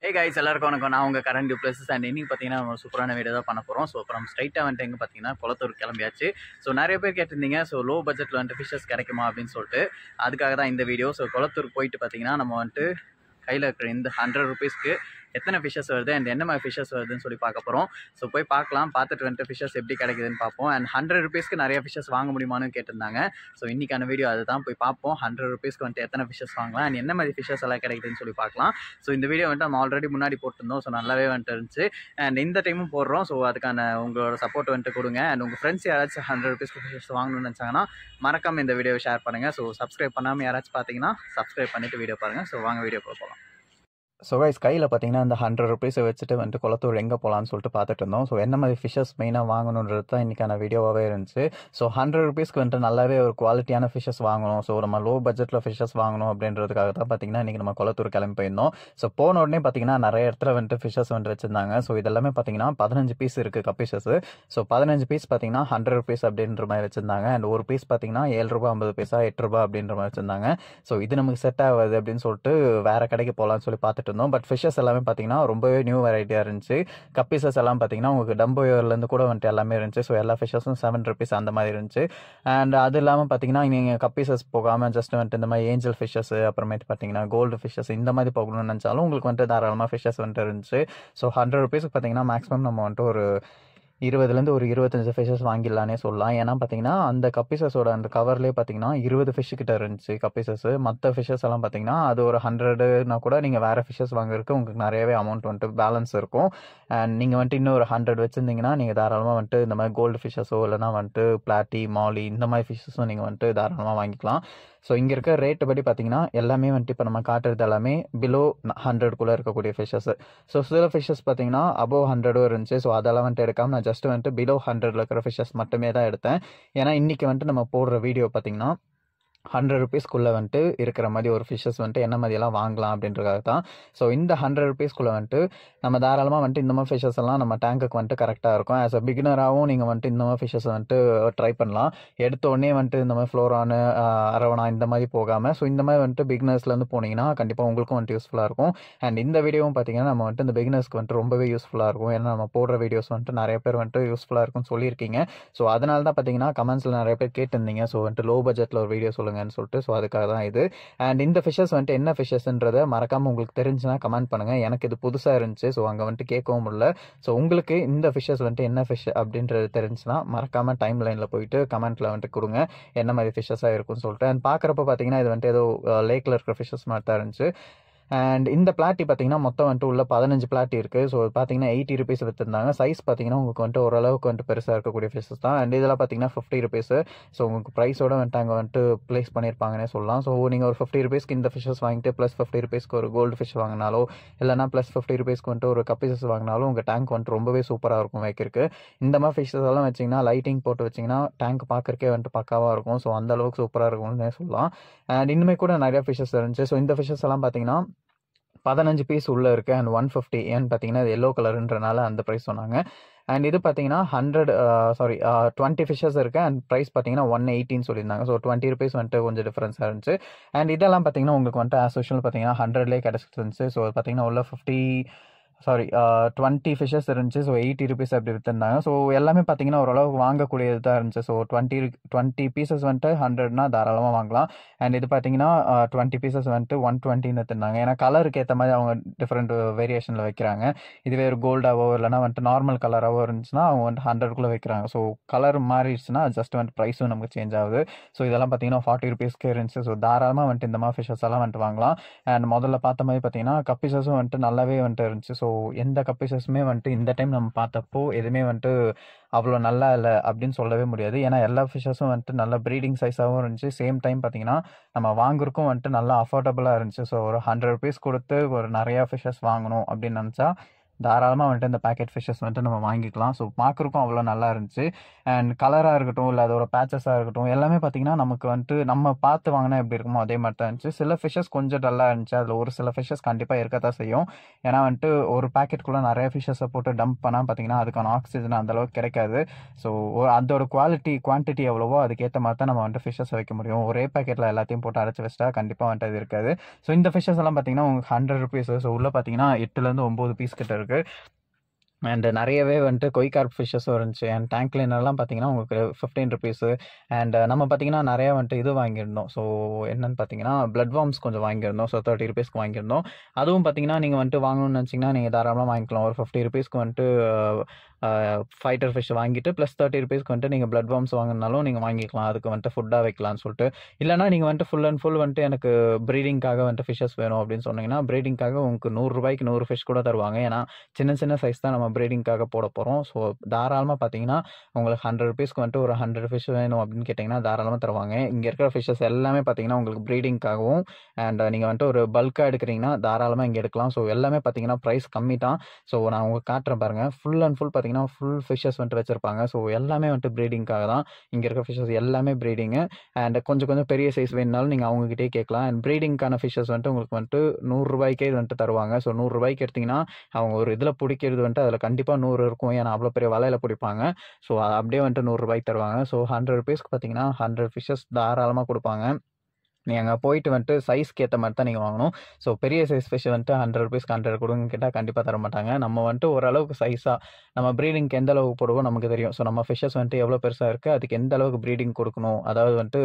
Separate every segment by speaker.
Speaker 1: Hey guys எல்லாருக்கும் வணக்கம். நான் உங்கள் கரண் டியூப்ளசிஸ் அண்ட் இன்னைக்கு பார்த்தீங்கன்னா நம்ம சூப்பரான வீடியோ தான் பண்ண போகிறோம். ஸோ இப்போ நம்ம ஸ்ட்ரைட்டாக வந்துட்டு எங்கே பார்த்தீங்கன்னா குளத்தூர் கிளம்பியாச்சு. ஸோ நிறைய பேர் கேட்டிருந்தீங்க ஸோ லோ பட்ஜெட்டில் வந்துட்டு ஃபிஷஸ் கிடைக்குமா அப்படின்னு சொல்லிட்டு, அதுக்காக தான் இந்த வீடியோ. ஸோ குளத்தூர் போயிட்டு பார்த்தீங்கன்னா நம்ம வந்துட்டு கையில் இருக்கிற இந்த 100 rupeesக்கு எத்தனை ஃபிஷஸ் வருது அண்ட் என்ன மாதிரி ஃபிஷஸ் வருதுன்னு சொல்லி பார்க்க போகிறோம். ஸோ போய் பார்க்கலாம், பார்த்துட்டு வந்துட்டு ஃபிஷஸ் எப்படி கிடைக்குதுன்னு பார்ப்போம். அண்ட் 100 rupeesக்கு நிறைய ஃபிஷஸ் வாங்க முடியுமான்னு கேட்டிருந்தாங்க. ஸோ இன்றைக்கான வீடியோ அதுதான், போய் பார்ப்போம் 100 rupeesக்கு வந்துட்டு எத்தனை ஃபிஷஸ் வாங்கலாம் அண்ட் என்ன மாதிரி ஃபிஷஸ் எல்லாம் கிடைக்குதுன்னு சொல்லி பார்க்கலாம். ஸோ இந்த வீடியோ வந்துட்டு நம்ம ஆல்ரெடி முன்னாடி போட்டிருந்தோம். ஸோ நல்லாவே வந்துட்டு இருந்துச்சு அண்ட் இந்த டைமும் போடுறோம். ஸோ அதுக்கான உங்களோட சப்போர்ட் வந்துட்டு கொடுங்க. அண்ட் உங்கள் ஃப்ரெண்ட்ஸ் யாராச்சும் 100 rupeesக்கு ஃபிஷஸ் வாங்கணும்னு நினச்சாங்கன்னா மறக்காம இந்த வீடியோவை ஷேர் பண்ணுங்கள். ஸோ சப்ஸ்கிரைப் பண்ணாமல் யாராச்சும் பார்த்தீங்கன்னா சப்ஸ்கிரைப் பண்ணிவிட்டு வீடியோ பாருங்கள். ஸோ வாங்க வீடியோ போகலாம். ஸோ கைஸ் கையில் பார்த்தீங்கன்னா இந்த 100 rupees வச்சுட்டு வந்துட்டு குளத்தூர் எங்கே போகலான்னு சொல்லிட்டு பார்த்துட்டு இருந்தோம். ஸோ என்ன மாதிரி ஃபிஷஸ் மெயினாக வாங்கணுன்றது தான் இன்றைக்கான வீடியோவாகவே இருந்துச்சு. ஸோ 100 rupeesக்கு வந்துட்டு நல்லாவே ஒரு குவாலிட்டியான ஃபிஷஸ் வாங்கணும், ஸோ நம்ம லோ பட்ஜெட்டில் ஃபிஷஸ் வாங்கணும் அப்படின்றதுக்காக தான் பார்த்தீங்கன்னா இன்றைக்கி நம்ம குளத்தூர் கிளம்பி போயிருந்தோம். ஸோ போன உடனே பார்த்தீங்கன்னா நிறைய இடத்துல வந்துட்டு ஃபிஷஸ் வந்துட்டு வச்சுருந்தாங்க. ஸோ இதெல்லாமே பார்த்தீங்கன்னா 15 பீஸ் இருக்குது கப்பிஷஸ். ஸோ 15 பீஸ் பார்த்தீங்கன்னா 100 rupees அப்படின்ற மாதிரி வச்சுருந்தாங்க. அண்ட் ஒரு பீஸ் பார்த்தீங்கன்னா 7 ரூபா 50 பைசா 8 ரூபா அப்படின்ற மாதிரி வச்சுருந்தாங்க. ஸோ இது நமக்கு செட் ஆகாது அப்படின்னு சொல்லிட்டு வேறு கடைக்கு போகலான்னு சொல்லி பார்த்துட்டு இருந்தோம். பட் ஃபிஷஸ் எல்லாமே பார்த்தீங்கன்னா ரொம்பவே நியூ வெரைட்டியாக இருந்துச்சு. கப்பீசஸ் எல்லாம் பார்த்தீங்கன்னா உங்களுக்கு டம்போயர்லேருந்து கூட வந்துட்டு எல்லாமே இருந்துச்சு. ஸோ எல்லா ஃபிஷஸும் 7 rupees அந்த மாதிரி இருந்துச்சு. அண்ட் அது இல்லாமல் பார்த்தீங்கன்னா நீங்கள் கப்பீசஸ் போகாமல் ஜஸ்ட் வந்துட்டு இந்த மாதிரி ஏஞ்சல் ஃபிஷஸ், அப்புறமேட்டு பார்த்தீங்கன்னா கோல்டு ஃபிஷஸ் இந்த மாதிரி போகணும்னு நினச்சாலும் உங்களுக்கு வந்துட்டு தாராளமாக ஃபிஷஸ் வந்துட்டு இருந்துச்சு. ஸோ 100 rupeesக்கு பார்த்தீங்கன்னா மேக்ஸிமம் நம்ம வந்துட்டு ஒரு 20லேருந்து ஒரு 25 ஃபிஷஸ் வாங்கிடலானே சொல்லலாம். ஏன்னா பார்த்தீங்கன்னா அந்த கப்பிசஸோட அந்த கவர்லேயே பார்த்தீங்கன்னா 20 ஃபிஷ் கிட்ட இருந்துச்சு கப்பிசஸ். மற்ற ஃபிஷஸ் எல்லாம் பார்த்தீங்கன்னா அது ஒரு 100னா கூட நீங்கள் வேறு ஃபிஷஸ் வாங்குறதுக்கு உங்களுக்கு நிறையவே அமௌண்ட் வந்துட்டு பேலன்ஸ் இருக்கும். அண்ட் நீங்கள் வந்துட்டு இன்னும் ஒரு 100 வச்சுருந்தீங்கன்னா நீங்கள் தாராளமாக வந்துட்டு இந்த மாதிரி கோல்டு ஃபிஷஸோ இல்லைனா வந்துட்டு பிளாட்டி மாலி இந்த மாதிரி ஃபிஷஸும் நீங்கள் வந்துட்டு தாராளமாக வாங்கிக்கலாம். ஸோ இங்கே இருக்க ரேட்டு படி பார்த்தீங்கன்னா எல்லாமே வந்துட்டு இப்போ நம்ம காட்டுறது எல்லாமே பிலோ 100க்குள்ளே இருக்கக்கூடிய ஃபிஷஸ். ஸோ சில ஃபிஷஸ் பார்த்தீங்கன்னா அபோவ் 100 இருந்துச்சு. ஸோ அதெல்லாம் வந்துட்டு எடுக்காமல் நான் ஜஸ்ட் வந்துட்டு பிலோ 100 இருக்கிற ஃபிஷஸ் மட்டுமே தான் எடுத்தேன். ஏன்னா இன்றைக்கி வந்துட்டு நம்ம போடுற வீடியோ பார்த்தீங்கன்னா 100 rupeesக்குள்ளே வந்துட்டு இருக்கிற மாதிரி ஒரு ஃபிஷஸ் வந்துட்டு என்ன மாதிரியெல்லாம் வாங்கலாம் அப்படின்றதுக்காக தான். ஸோ இந்த 100 rupeesக்குள்ளே வந்துட்டு நம்ம தாராளமாக வந்துட்டு இந்த மாதிரி ஃபிஷஸ் எல்லாம் நம்ம டேங்குக்கு வந்துட்டு கரெக்டாக இருக்கும். ஆஸ் அ பிகினராகவும் நீங்கள் வந்துட்டு இந்த மாதிரி ஃபிஷஸ் வந்துட்டு ட்ரை பண்ணலாம். எடுத்த உடனே வந்துட்டு இந்த மாதிரி ஃப்ளோரானு அரவணா இந்த மாதிரி போகாமல் ஸோ இந்த மாதிரி வந்துட்டு பிகினர்ஸ்லேருந்து போனீங்கன்னா கண்டிப்பாக உங்களுக்கும் வந்துட்டு யூஸ்ஃபுல்லாக இருக்கும். அண்ட் இந்த வீடியோவும் பார்த்தீங்கன்னா நம்ம வந்துட்டு இந்த பிகினர்ஸ்க்கு வந்துட்டு ரொம்பவே யூஸ்ஃபுல்லாக இருக்கும். ஏன்னா நம்ம போடுற வீடியோஸ் வந்துட்டு நிறைய பேர் வந்துட்டு யூஸ்ஃபுல்லாக இருக்கும்னு சொல்லியிருக்கீங்க. ஸோ அதனால தான் பார்த்தீங்கன்னா கமெண்ட்ஸில் நிறைய பேர் கேட்டிருந்தீங்க ஸோ வந்துட்டு லோ பட்ஜெட்டில் ஒரு வீடியோ சொல்லுங்கன்னு சொல்லிட்டு. ஸோ அதுக்காக தான் இது. அண்ட் இந்த ஃபிஷஸ் வந்துட்டு என்ன ஃபிஷஸ்ன்றதை மறக்காமல் உங்களுக்கு தெரிஞ்சுன்னா கமெண்ட் பண்ணுங்கள். எனக்கு இது புதுசாக இருந்துச்சு. ஸோ அங்கே வந்துட்டு கேட்கவும் முடியல. ஸோ உங்களுக்கு இந்த ஃபிஷஸ் வந்துட்டு என்ன ஃபிஷ் அப்படின்றது தெரிஞ்சுன்னா மறக்காமல் டைம் லைனில் போயிட்டு கமெண்ட்டில் வந்துட்டு கொடுங்க என்ன மாதிரி ஃபிஷஸாக இருக்கும்னு சொல்லிட்டு. அண்ட் பார்க்குறப்ப பார்த்தீங்கன்னா இது வந்துட்டு ஏதோ லேக்கில் இருக்கிற ஃபிஷஸ் மாதிரி தான் இருந்துச்சு. அண்ட் இந்த பிளாட்டி பார்த்தீங்கன்னா மொத்தம் வந்துட்டு உள்ள 15 பிளாட்டி இருக்குது. ஸோ பார்த்தீங்கன்னா 80 rupees விற்றுருந்தாங்க. சைஸ் பார்த்தீங்கன்னா உங்களுக்கு வந்துட்டு ஓரளவுக்கு வந்துட்டு பெருசாக இருக்கக்கூடிய ஃபிஷஸ் தான். அண்ட் இதெல்லாம் பார்த்தீங்கன்னா 50 rupees. ஸோ உங்களுக்கு ப்ரைஸோட வந்துட்டு அங்கே வந்துட்டு ப்ளேஸ் பண்ணியிருப்பாங்கன்னே சொல்லலாம். ஸோ நீங்கள் ஒரு 50 rupeesக்கு இந்த ஃபிஷஸ் வாங்கிட்டு ப்ளஸ் 50 rupeesக்கு ஒரு கோல்டு ஃபிஷ் வாங்கினாலோ இல்லைனா ப்ளஸ் 50 rupeesக்கு வந்துட்டு ஒரு கப்பிசஸ் வாங்கினாலும் உங்கள் டேங்க் வந்துட்டு ரொம்பவே சூப்பராக இருக்கும் வைக்கிறதுக்கு. இந்த மாதிரி ஃபிஷஸ் எல்லாம் வச்சிங்கன்னா லைட்டிங் போட்டு வச்சிங்கன்னா டேங்க் பார்க்குறக்கே வந்துட்டு பக்காவாக இருக்கும். ஸோ அந்த அளவுக்கு சூப்பராக இருக்கும்னே சொல்லலாம். அண்ட் இன்னுமே கூட நிறையா ஃபிஷஸ் இருந்துச்சு. ஸோ இந்த ஃபிஷஸ் எல்லாம் பார்த்தீங்கன்னா 15 பீஸ் உள்ளே இருக்குது. அண்ட் 150 ஏன்னு பார்த்தீங்கன்னா இது எல்லோ கலருன்றனால அந்த ப்ரைஸ் சொன்னாங்க. அண்ட் இது பார்த்தீங்கன்னா 20 ஃபிஷஸ் இருக்குது. அண்ட் ப்ரைஸ் பார்த்தீங்கன்னா 180 சொல்லியிருந்தாங்க. ஸோ 20 rupees வந்துட்டு கொஞ்சம் டிஃப்ரென்ஸாக இருந்துச்சு. அண்ட் இதெல்லாம் பார்த்தீங்கன்னா உங்களுக்கு வந்துட்டு ஆஸ் யூஷுவல் பார்த்தீங்கன்னா 100லேயே கிடச்சிட்டு இருந்துச்சு. ஸோ பார்த்தீங்கன்னா உள்ள 20 ஃபிஷஸ் இருந்துச்சு. ஸோ 80 rupees அப்படி விற்றுருந்தாங்க. ஸோ எல்லாமே பார்த்தீங்கன்னா ஓரளவுக்கு வாங்கக்கூடியது தான் இருந்துச்சு. ஸோ 20 பீசஸ் வந்துட்டு 100னா தாராளமாக வாங்கலாம். அண்ட் இது பார்த்தீங்கன்னா 20 பீசஸ் வந்துட்டு 120 விற்றுருந்தாங்க. ஏன்னா கலருக்கு ஏற்ற மாதிரி அவங்க டிஃப்ரெண்ட் வேரியேஷனில் வைக்கிறாங்க. இதுவே ஒரு கோல்டாவோ இல்லைனா வந்துட்டு நார்மல் கலராகவோ இருந்துச்சுன்னா அவங்க வந்துட்டு 100க்குள்ளே வைக்கிறாங்க. ஸோ கலர் மாறிடுச்சுன்னா ஜஸ்ட் வந்துட்டு ப்ரைஸும் நமக்கு சேஞ்ச் ஆகுது. ஸோ இதெல்லாம் பார்த்தீங்கன்னா 40 rupeesக்கே இருந்துச்சு. ஸோ தாராளமாக வந்துட்டு இந்த மாதிரி ஃபிஷஸ் எல்லாம் வந்துட்டு வாங்கலாம். அண்ட் முதல்ல பார்த்த மாதிரி பார்த்தீங்கன்னா கப்பிசஸும் வந்துட்டு நல்லாவே வந்துட்டு இருந்துச்சு. ஸோ எந்த கப்பிசஸுமே வந்துட்டு இந்த டைம் நம்ம பார்த்தப்போ எதுவுமே வந்துட்டு அவ்வளோ நல்லா இல்லை அப்படின்னு சொல்லவே முடியாது. ஏன்னா எல்லா ஃபிஷஸும் வந்துட்டு நல்ல ப்ரீடிங் சைஸாகவும் இருந்துச்சு. சேம் டைம் பார்த்தீங்கன்னா நம்ம வாங்குறதுக்கும் வந்துட்டு நல்லா அஃபோர்டபுளாக இருந்துச்சு. ஸோ ஒரு 100 rupees கொடுத்து ஒரு நிறையா ஃபிஷஸ் வாங்கணும் அப்படின்னு நினச்சா தாராளமாக வந்துட்டு இந்த பேக்கெட் ஃபிஷ்ஷஸ் வந்துட்டு நம்ம வாங்கிக்கலாம். ஸோ பார்க்குறக்கும் அவ்வளோ நல்லா இருந்துச்சு. அண்ட் கலராக இருக்கட்டும், இல்லை அதோட பேச்சஸாக இருக்கட்டும், எல்லாமே பார்த்தீங்கன்னா நமக்கு வந்துட்டு நம்ம பார்த்து வாங்கினா எப்படி இருக்குமோ அதே மாதிரி தான் இருந்துச்சு. சில ஃபிஷ்ஷஸ் கொஞ்சம் டல்லாக இருந்துச்சு. அதில் ஒரு சில ஃபிஷ்ஷஸ் கண்டிப்பாக இருக்கத்தான் செய்யும். ஏன்னா வந்துட்டு ஒரு பேக்கெட்டுக்குள்ளே நிறைய ஃபிஷ்ஷஸை போட்டு டம்ப் பண்ணால் பார்த்தீங்கன்னா அதுக்கான ஆக்சிஜன் அந்தளவுக்கு கிடைக்காது. ஸோ அதோட குவான்டிட்டி எவ்வளவோ அதுக்கேற்ற மாதிரி தான் நம்ம வந்துட்டு ஃபிஷ்ஷஸ் வைக்க முடியும். ஒரே பேக்கெட்டில் எல்லாத்தையும் போட்டு அடைச்சி வச்சிட்டா கண்டிப்பாக வந்துட்டு அது இருக்காது. ஸோ இந்த ஃபிஷ்ஷஸ் எல்லாம் பார்த்தீங்கன்னா உங்களுக்கு ₹100. ஸோ உள்ள பார்த்தீங்கன்னா 8லேருந்து 9 பீஸ் கிட்ட இருக்குது. அண்ட் நிறையவே வந்துட்டு கொய் கார்ப் ஃபிஷ்ஷஸும் இருந்துச்சு. அண்ட் டேங்க் கிளீனர்லாம் பார்த்தீங்கன்னா உங்களுக்கு ₹15. அண்ட் நம்ம பார்த்தீங்கன்னா நிறையா வந்துட்டு இது வாங்கியிருந்தோம். ஸோ என்னென்னு பார்த்தீங்கன்னா பிளட் வார்ம்ஸ் கொஞ்சம் வாங்கியிருந்தோம். ஸோ ₹30க்கு வாங்கியிருந்தோம். அதுவும் பார்த்தீங்கன்னா நீங்கள் வந்துட்டு வாங்கணும்னு நினச்சிங்கன்னா நீங்கள் தாராளமாக வாங்கிக்கலாம். ஒரு ₹50க்கு வந்துட்டு ஃபைட்டர் ஃபிஷ் வாங்கிட்டு ப்ளஸ் ₹30க்கு வந்துட்டு நீங்கள் பிளட் வார்ம்ஸ் வாங்கினாலும் நீங்கள் வாங்கிக்கலாம். அதுக்கு வந்துட்டு ஃபுட்டாக வைக்கலாம்னு சொல்லிட்டு. இல்லைனா நீங்கள் வந்துட்டு ஃபுல் அண்ட் ஃபுல் வந்துட்டு எனக்கு ப்ரீடிங்காக வந்துட்டு ஃபிஷ்ஷஸ் வேணும் அப்படின்னு சொன்னீங்கன்னா ப்ரீடிங்காக உங்களுக்கு ₹100க்கு 100 ஃபிஷ் கூட தருவாங்க. ஏன்னா சின்ன சின்ன சைஸ் தான் நம்ம ப்ரீடிங்காக போட போகிறோம். ஸோ தாராளமாக பார்த்தீங்கன்னா உங்களுக்கு ₹100க்கு வந்துட்டு ஒரு 100 ஃபிஷ் வேணும் அப்படின்னு கேட்டிங்கன்னா தாராளமாக தருவாங்க. இங்கே இருக்கிற ஃபிஷ்ஷஸ் எல்லாமே பார்த்தீங்கன்னா உங்களுக்கு ப்ரீடிங்காகவும் அண்ட் நீங்கள் வந்துட்டு ஒரு பல்காக எடுக்கிறீங்கன்னா தாராளமாக இங்கே எடுக்கலாம். ஸோ எல்லாமே பார்த்தீங்கன்னா ப்ரைஸ் கம்மி தான். ஸோ நான் உங்களுக்கு காட்டுறேன் பாருங்கள். ஃபுல் அண்ட் ஃபுல் பார்த்தீங்கன்னா ஃபுல் ஃபிஷ்ஷஸ் வந்துட்டு வச்சுருப்பாங்க. ஸோ எல்லாமே வந்துட்டு ப்ரீடிங்காக தான். இங்கே இருக்க ஃபிஷ்ஷஸ் எல்லாமே ப்ரீடிங்கு. அண்ட் கொஞ்சம் கொஞ்சம் பெரிய சைஸ் வேணுனாலும் நீங்கள் அவங்ககிட்டே கேட்கலாம். அண்ட் ப்ரீடிங்கான ஃபிஷ்ஷஸ் வந்துட்டு உங்களுக்கு வந்துட்டு ₹100க்கே வந்துட்டு தருவாங்க. ஸோ ₹100க்கு எடுத்திங்கன்னா அவங்க ஒரு இதில் பிடிக்கிறது வந்துட்டு அதில் கண்டிப்பாக 100 இருக்கும். ஏன்னா அவ்வளோ பெரிய வலையில் பிடிப்பாங்க. ஸோ அப்படியே வந்துட்டு ₹100க்கு தருவாங்க. ஸோ ₹100க்கு பார்த்தீங்கன்னா 100 ஃபிஷ்ஷஸ் தாராளமாக கொடுப்பாங்க. நீங்கள் அங்கே போயிட்டு வந்துட்டு சைஸ்க்கு ஏற்ற மாதிரி தான் நீங்கள் வாங்கணும். ஸோ பெரிய சைஸ் ஃபிஷ் வந்துட்டு ₹100க்கு 100 கொடுங்கன்னு கேட்டால் கண்டிப்பாக தர மாட்டாங்க. நம்ம வந்துட்டு ஓரளவுக்கு சைஸாக நம்ம ப்ரீடிங்க்கு எந்த அளவுக்கு போடுவோம் நமக்கு தெரியும். ஸோ நம்ம ஃபிஷ்ஷஸ் வந்துட்டு எவ்வளோ பெருசாக இருக்குது, அதுக்கு எந்த அளவுக்கு ப்ரீடிங் கொடுக்கணும், அதாவது வந்துட்டு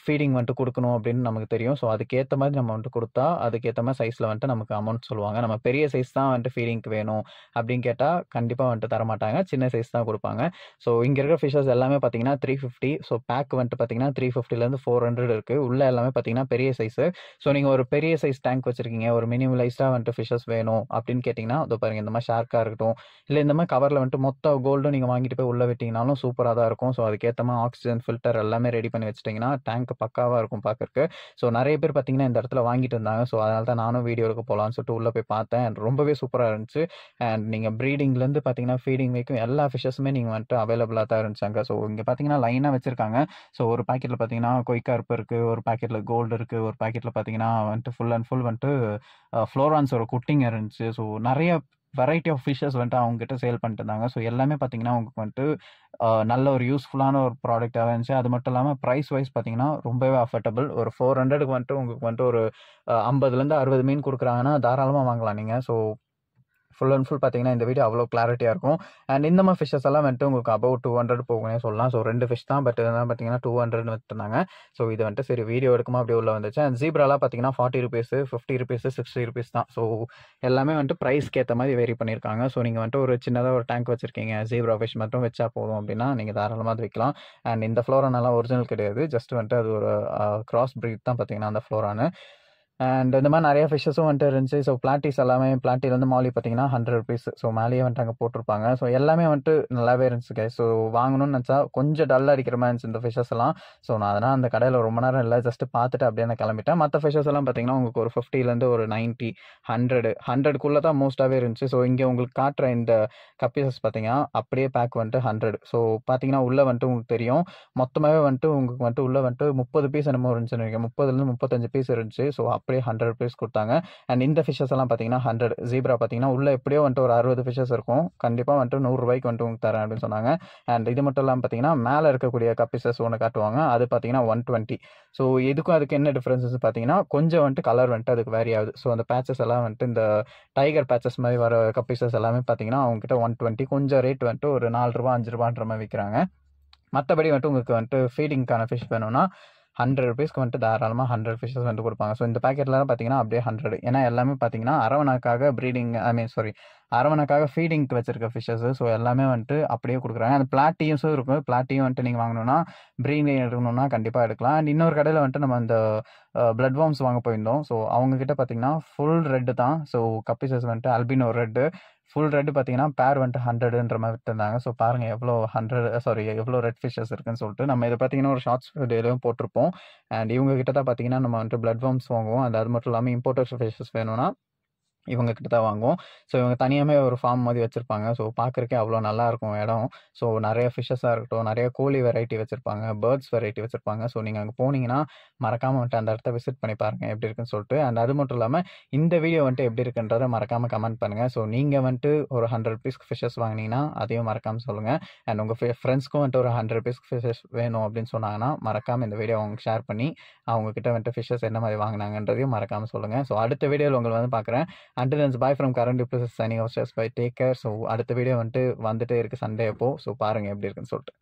Speaker 1: ஃபீடிங் வந்துட்டு கொடுக்கணும் அப்படின்னு நமக்கு தெரியும். ஸோ அதுக்கேற்ற மாதிரி நம்ம வந்துட்டு கொடுத்தா அதுக்கேற்ற மாதிரி சைஸில் வந்துட்டு நமக்கு அமௌண்ட் சொல்லுவாங்க. நம்ம பெரிய சைஸ் தான் வந்துட்டு ஃபீடிங்க்கு வேணும் அப்படின்னு கேட்டால் கண்டிப்பாக வந்துட்டு தரமாட்டாங்க. சின்ன சைஸ் தான் கொடுப்பாங்க. ஸோ இங்கே இருக்கிற ஃபிஷ்ஷஸ் எல்லாமே பார்த்தீங்கன்னா $350. ஸோ பேக் வந்துட்டு பார்த்தீங்கன்னா $350லேருந்து $400 இருக்குது. உள்ள எல்லாமே பார்த்தீங்கன்னா பெரிய சைஸு. ஸோ நீங்கள் ஒரு பெரிய சைஸ் டேங்க் வச்சுருக்கீங்க, ஒரு மினிமலைஸ்டாக வந்துட்டு ஃபிஷ்ஷஸ் வேணும் அப்படின்னு கேட்டிங்கன்னா அதோ பாருங்கள் இந்த மாதிரி ஷார்க்காக இருக்கட்டும், இல்லை இந்த மாதிரி கவரில் வந்துட்டு மொத்த கோல்டும் நீங்கள் வாங்கிட்டு போய் உள்ளே விட்டிங்கனாலும் சூப்பராக தான் இருக்கும். ஸோ அதுக்கேற்ற மாதிரி ஆக்சிஜன் ஃபில்டர் எல்லாமே ரெடி பண்ணி வச்சிட்டிங்கன்னா டேங்க் பக்காவாக இருக்கும் பார்க்கறக்கு. ஸோ நிறைய பேர் பார்த்தீங்கன்னா இந்த இடத்துல வாங்கிட்டு இருந்தாங்க. ஸோ அதனால தான் நானும் வீடியோ எடுக்க போகலான்னு சொல்லிட்டு உள்ளே போய் பார்த்தேன். அண்ட் ரொம்பவே சூப்பராக இருந்துச்சு. அண்ட் நீங்கள் ப்ரீடிங்லேருந்து பார்த்தீங்கன்னா ஃபீடிங் வரைக்கும் எல்லா ஃபிஷ்ஷஸுமே நீங்கள் வந்துட்டு அவைலபிளாக தான் இருந்துச்சாங்க. ஸோ இங்கே பார்த்தீங்கன்னா லைனாக வச்சுருக்காங்க. ஸோ ஒரு பாக்கெட்டில் பார்த்தீங்கன்னா கொய் கார்ப் இருக்குது, ஒரு பாக்கெட்டில் கோல்டு இருக்குது, ஒரு பாக்கெட்டில் பார்த்தீங்கன்னா வந்துட்டு ஃபுல் அண்ட் ஃபுல் வந்துட்டு ஃப்ளோரான்ஸ் ஒரு குட்டிங்க இருந்துச்சு. ஸோ நிறைய வெரைட்டி ஆஃப் ஃபிஷ்ஷஸ் வந்துட்டு அவங்ககிட்ட சேல் பண்ணிட்டு இருந்தாங்க. ஸோ எல்லாமே பார்த்தீங்கன்னா உங்களுக்கு வந்துட்டு நல்ல ஒரு யூஸ்ஃபுல்லான ஒரு ப்ராடக்டாக இருந்துச்சு. அது மட்டும் இல்லாமல் ப்ரைஸ் வைஸ் பார்த்தீங்கன்னா ரொம்பவே அஃபர்டபுள். ஒரு 400க்கு வந்துட்டு உங்களுக்கு வந்துட்டு ஒரு 50லேருந்து 60 மீன் கொடுக்குறாங்கன்னா தாராளமாக வாங்கலாம் நீங்கள். ஸோ ஃபுல் அண்ட் ஃபுல் பார்த்தீங்கன்னா இந்த வீடியோ அவ்வளோ கிளாரிட்டியாக இருக்கும். அண்ட் இந்த மாதிரி ஃபிஷ்ஷஸ் எல்லாம் வந்துட்டு உங்களுக்கு அபவுட் 200 போகுனே சொல்லலாம். ஸோ 2 ஃபிஷ் தான், பட் இதெல்லாம் பார்த்தீங்கன்னா 200 விற்றுருந்தாங்க. ஸோ இது வந்துட்டு சரி வீடியோ எடுக்குமா அப்படியே உள்ள வந்துச்சு. அண்ட் ஜீப்ராலாம் பார்த்தீங்கன்னா ₹40, ₹50, ₹60 தான். ஸோ எல்லாமே வந்துட்டு ப்ரைஸ்க்கு ஏற்ற மாதிரி வேரி பண்ணியிருக்காங்க. ஸோ நீங்கள் வந்துட்டு ஒரு சின்னதாக ஒரு டேங்க் வச்சுருக்கீங்க, ஜீப்ரா ஃபிஷ் மட்டும் வச்சா போதும் அப்படின்னா நீங்கள் தாராளமாக அது வைக்கலாம். அண்ட் இந்த ஃப்ளோரானெல்லாம் ஒரிஜினல் கிடையாது, ஜஸ்ட் வந்துட்டு அது ஒரு கிராஸ் ப்ரீட் தான் பார்த்தீங்கன்னா அந்த ஃப்ளோரானு. அண்ட் இந்த மாதிரி நிறைய ஃபிஷ்ஷஸும் வந்துட்டு இருந்துச்சு. ஸோ பிளாட்டிஸ் எல்லாமே பிளாட்டிலேருந்து மாலி பார்த்தீங்கன்னா ₹100. ஸோ மேலேயே வந்துட்டு அங்கே போட்டிருப்பாங்க. ஸோ எல்லாமே வந்துட்டு நல்லாவே இருந்துச்சு guys. ஸோ வாங்கணும்னு நினச்சா கொஞ்சம் டல் அடிக்கிற மாதிரி இருந்துச்சு இந்த ஃபிஷ்ஷஸ் எல்லாம். ஸோ நான் அதனால் அந்த கடையில் ரொம்ப நேரம் இல்லை, ஜஸ்ட் பார்த்துட்டு அப்படியே நான் கிளம்பிட்டேன். மற்ற ஃபிஷ்ஷஸ் எல்லாம் பார்த்தீங்கன்னா உங்களுக்கு ஒரு 50லேருந்து ஒரு 90, 100க்குள்ளே தான் மோஸ்ட்டாகவே இருந்துச்சு. ஸோ இங்கே உங்களுக்கு காட்டுற இந்த கப்பீசஸ் பார்த்தீங்கன்னா அப்படியே பேக் வந்துட்டு 100. ஸோ பார்த்தீங்கன்னா உள்ளே வந்துட்டு உங்களுக்கு தெரியும் மொத்தமாகவே வந்துட்டு உங்களுக்கு வந்துட்டு உள்ளே வந்துட்டு 30 பீஸ் என்னமோ இருந்துச்சுன்னு நினைக்கிறேன். 30லேருந்து 35 பீஸ் இருந்துச்சு. ஸோ அப்படியே ₹100 கொடுத்தாங்க. அண்ட் இந்த ஃபிஷ்ஷஸ் எல்லாம் பார்த்தீங்கன்னா 100. ஜீப்ரா பார்த்தீங்கன்னா உள்ள எப்படியோ வந்துட்டு ஒரு 60 ஃபிஷ்ஷஸ் இருக்கும். கண்டிப்பாக வந்துட்டு ₹100 வந்துட்டு உங்களுக்கு தரேன் அப்படின்னு சொன்னாங்க. அண்ட் இது மட்டும் இல்லாமல் பார்த்தீங்கன்னா மேலே இருக்கக்கூடிய கப்பீசஸ் ஒன்று காட்டுவாங்க, அது பார்த்தீங்கன்னா 120. ஸோ இதுக்கும் அதுக்கு என்ன டிஃப்ரென்சஸ் பார்த்தீங்கன்னா கொஞ்சம் வந்துட்டு கலர் வந்துட்டு அதுக்கு வேரி ஆகுது. ஸோ அந்த பேச்சஸ் எல்லாம் வந்துட்டு இந்த டைகர் பேச்சஸ் மாதிரி வர கப்பீசஸ் எல்லாமே பார்த்தீங்கன்னா அவங்ககிட்ட 120, கொஞ்சம் ரேட் வந்துட்டு ஒரு ₹4, ₹5ன்ற மாதிரி விற்கிறாங்க. மற்றபடி வந்துட்டு உங்களுக்கு வந்துட்டு ஃபீடிங்கான ஃபிஷ் வேணும்னா ₹100க்கு வந்துட்டு தாராளமாக 100 ஃபிஷ்ஷஸ் வந்துட்டு கொடுப்பாங்க. ஸோ இந்த பேக்கெட்லாம் பார்த்தீங்கன்னா அப்படியே 100. ஏன்னா எல்லாமே பார்த்தீங்கன்னா அரவணைக்காக ப்ரீடிங் அரவணைக்காக ஃபீடிங்க்கு வச்சிருக்க ஃபிஷ்ஷஸ். ஸோ எல்லாமே வந்துட்டு அப்படியே கொடுக்குறாங்க. அந்த பிளாட்டியும் இருக்கும். பிளாட்டியும் வந்துட்டு நீங்கள் வாங்கணும்னா ப்ரீடிங் எடுக்கணும்னா கண்டிப்பாக எடுக்கலாம். அண்ட் இன்னொரு கடையில் வந்துட்டு நம்ம அந்த பிளட் வார்ம்ஸ் வாங்க போயிருந்தோம். ஸோ அவங்கக்கிட்ட பார்த்தீங்கன்னா ஃபுல் ரெட்டு தான். ஸோ கப்பீசஸ் வந்துட்டு அல்பினோ ரெட்டு ஃபுல் ரெட்டு பார்த்தீங்கன்னா பேர் வந்துட்டு 100ன்ற மாதிரி விட்டுருந்தாங்க. ஸோ பாருங்கள் எவ்வளோ ரெட் ஃபிஷ்ஷஸ் இருக்குன்னு சொல்லிட்டு நம்ம இதை பார்த்தீங்கன்னா ஒரு ஷார்ட்ஸ் வீடியோலையும் போட்டிருப்போம். அண்ட் இவங்க கிட்ட தான் பார்த்தீங்கன்னா நம்ம வந்துட்டு பிளட் வார்ம்ஸ் வாங்குவோம். அது மட்டும் இல்லாமல் இம்போர்ட்டட் ஃபிஷ்ஷஸ் வேணும்னா இவங்க கிட்ட தான் வாங்குவோம். ஸோ இவங்க தனியாவே ஒரு ஃபார்ம் மாதிரி வச்சிருப்பாங்க. ஸோ பார்க்கறக்கே அவ்வளோ நல்லாயிருக்கும் இடம். ஸோ நெறைய ஃபிஷ்ஷஸா இருக்கட்டும், நெறைய கோழி வெரைட்டி வச்சிருப்பாங்க, பேர்ட்ஸ் வெரைட்டி வச்சிருப்பாங்க. ஸோ நீங்க அங்க போனீங்கன்னா, மறக்காம வந்துட்டு அந்த இடத்த விசிட் பண்ணி பாருங்க எப்படி இருக்குன்னு சொல்லிட்டு. அண்ட் அது மட்டும் இல்லாம இந்த வீடியோ வந்துட்டு எப்படி இருக்குன்றத மறக்காம கமெண்ட் பண்ணுங்க. ஸோ நீங்க வந்துட்டு ஒரு 100 பீஸ் ஃபிஷ்ஷஸ் வாங்குனீங்கன்னா, அதையும் மறக்காம சொல்லுங்க. அண்ட் உங்க ஃப்ரெண்ட்ஸ்க்கும் வந்துட்டு ஒரு 100 பீஸ் ஃபிஷ்ஷஸ் வேணும் அப்படின்னு சொன்னாங்கன்னா, மறக்காம இந்த வீடியோ அவங்களுக்கு ஷேர் பண்ணி, அவங்க கிட்ட வந்துட்டு ஃபிஷ்ஷஸ் என்ன மாதிரி வாங்குனாங்கன்றதையும் மறக்காம சொல்லுங்க. ஸோ அடுத்த வீடியோல உங்கள வந்து பார்க்குறேன். Until then, bye from Karan Duplessis signing off. Just bye. Take care. So அடுத்த வீடியோ வந்துட்டே இருக்கு சண்டே அப்போ. ஸோ பாருங்க எப்படி இருக்குன்னு சொல்லிட்டு.